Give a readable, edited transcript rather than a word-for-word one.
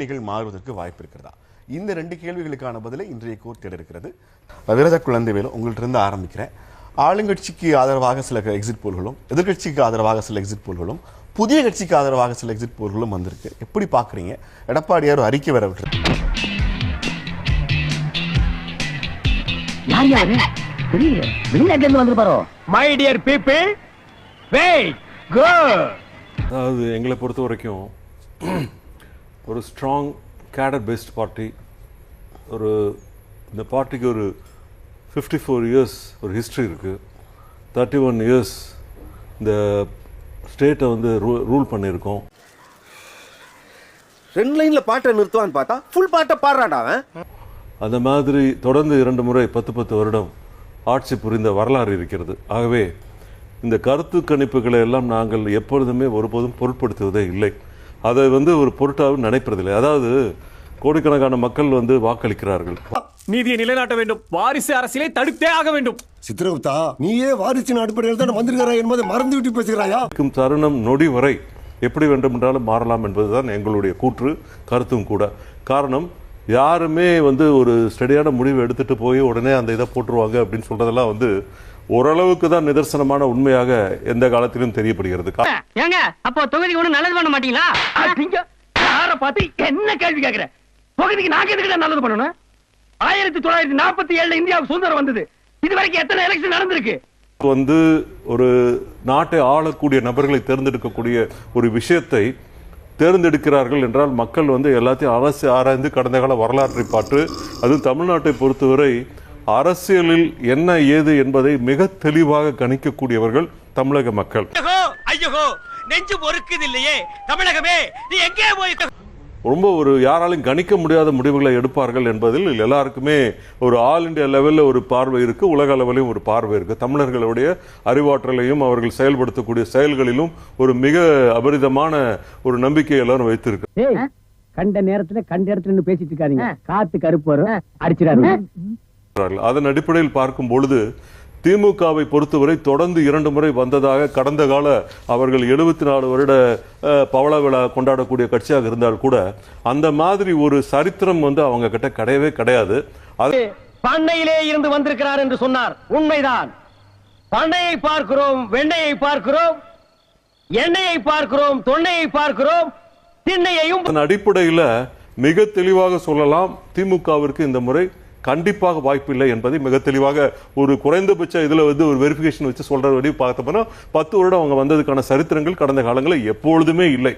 மாறுவதற்கு வாய்ப்பு இருக்கிறதா? இந்த ரெண்டு கேள்விகளுக்கான பதிலை இன்றைய கோர்ட் தேட இருக்கிறது. விரத குழந்தைவேலு, உங்கள்கிட்ட இருந்து ஆரம்பிக்கிறேன். ஆளுங்கட்சிக்கு ஆதரவாக சில எக்ஸிட் போல்களும், எதிர்கட்சிக்கு ஆதரவாக சில எக்ஸிட் போல்களும், புதிய கட்சிக்கு ஆதரவாக சில எக்ஸிட் போல்களும் வந்திருக்கு. எப்படி பாக்குறீங்க? எடப்பாடியார் அறிக்கை வர விட்டு அதாவது எங்களை பொறுத்த வரைக்கும் ஒரு ஸ்ட்ராங் கேடர் பேஸ்ட் பார்ட்டி, இந்த பார்ட்டிக்கு ஒரு 54 இயர்ஸ் ஒரு ஹிஸ்ட்ரி இருக்குது. 31 இயர்ஸ் இந்த ஸ்டேட்டை ரூல் பண்ணியிருக்கோம். 2 லைன்ல பாட்டை நிறுத்துவான்னு பார்த்தா ஃபுல் பாட்டை பாடுறாடா அவன். அந்த மாதிரி தொடர்ந்து 2 முறை 10 வருடம் ஆட்சி புரிந்த வரலாறு இருக்கிறது. ஆகவே இந்த கருத்து கணிப்புகளை எல்லாம் நாங்கள் எப்பொழுதுமே ஒருபோதும் பொருட்படுத்துவதே இல்லை. அதை ஒரு பொருட்டாக நினைப்பதில்லை. அதாவது கோடிக்கணக்கான மக்கள் வாக்களிக்கிறார்கள். நீதியை நிலைநாட்ட வேண்டும், வாரிசு அரசியலை தடுத்தே ஆக வேண்டும். சித்திரகுப்தா, நீயே வாரிசின் அடிப்படையில் தான் வந்திருக்கிறாய் என்பதை மறந்து விட்டு பேசுகிறாயா? தருணம் நொடி வரை எப்படி வேண்டுமென்றாலும் மாறலாம் என்பதுதான் எங்களுடைய கூற்று, கருத்தும் கூட. காரணம், யாருமே ஒரு ஸ்டடியான முடிவு எடுத்துட்டு போய் உடனே அந்த இதை போட்டுருவாங்க அப்படின்னு சொல்றதெல்லாம் ஓரளவுக்கு தான் நிதர்சனமான உண்மையாக எந்த காலத்திலும் தெரியப்படுகிறது. ஏங்க அப்போ தொகுதிக்கு ஒண்ணு நல்லது பண்ண மாட்டீங்களா? யார பார்த்து என்ன கேள்வி கேக்குற? தொகுதிக்கு நாங்க எதுக்கு நல்லது பண்ணணும்? 1947 இந்தியாவுக்கு சுதந்திரம் வந்தது. இது வரைக்கும் எத்தனை எலெக்ஷன் நடந்திருக்கு? ஒரு நாட்டை ஆளக்கூடிய நபர்களை தேர்ந்தெடுக்கக்கூடிய ஒரு விஷயத்தை தேர்ந்தெடுக்கிறார்கள் என்றால் மக்கள் எல்லாத்தையும் அரசு ஆராய்ந்து கடந்த கால வரலாற்றை பார்த்து, அதுவும் தமிழ்நாட்டை பொறுத்தவரை அரசியலில் என்ன ஏது என்பதை மிக தெளிவாக கணிக்கக்கூடியவர்கள் தமிழக மக்கள். ஐயோ நெஞ்சு பொறுக்குது இல்லையே தமிழகமே, நீ எங்கே போய் ரொம்ப யாராலும் கணிக்க முடியாத முடிவுகளை எடுப்பார்கள் என்பதில் எல்லாருக்குமே ஒரு ஆல் இண்டியா லெவலில் ஒரு பார்வை இருக்கு, உலக அளவிலையும் ஒரு பார்வை இருக்கு. தமிழர்களுடைய அறிவாற்றலையும் அவர்கள் செயல்படுத்தக்கூடிய செயல்களிலும் ஒரு மிக அபரிதமான ஒரு நம்பிக்கை எல்லாரும் வைத்திருக்கு. கண்ட நேரத்துல கண்ட இடத்துல பேசிட்டு இருக்காதீங்க, காத்து கருப்பு வரும் அடிச்சிடாரு. அதன் அடிப்படையில் பார்க்கும் பொழுது திமுகவை பொறுத்தவரை தொடர்ந்து 2 முறை வந்ததாக கடந்த கால அவர்கள் 74 வருட பவள விழா கொண்டாடக்கூடிய கட்சியாக இருந்தால் கூட அந்த மாதிரி ஒரு சரித்திரம் அவங்க கிட்ட கிடையவே கிடையாது. அது பண்ணையிலே இருந்து வந்திருக்கிறார் என்று சொன்னார், உண்மைதான். பண்ணையை பார்க்கிறோம், வெண்ணையை பார்க்கிறோம், எண்ணெயை பார்க்கிறோம், தொன்னையை பார்க்கிறோம், திண்ணையையும். அதன் அடிப்படையில் மிக தெளிவாக சொல்லலாம், திமுகவிற்கு இந்த முறை கண்டிப்பாக வாய்ப்பு இல்லை என்பதை மிக தெளிவாக ஒரு குறைந்தபட்ச இதுல ஒரு வெரிஃபிகேஷன் வச்சு சொல்ற வழி பார்த்தோம்னா 10 வருடம் அவங்க வந்ததுக்கான சரித்திரங்கள் கடந்த காலங்களில் எப்பொழுதுமே இல்லை.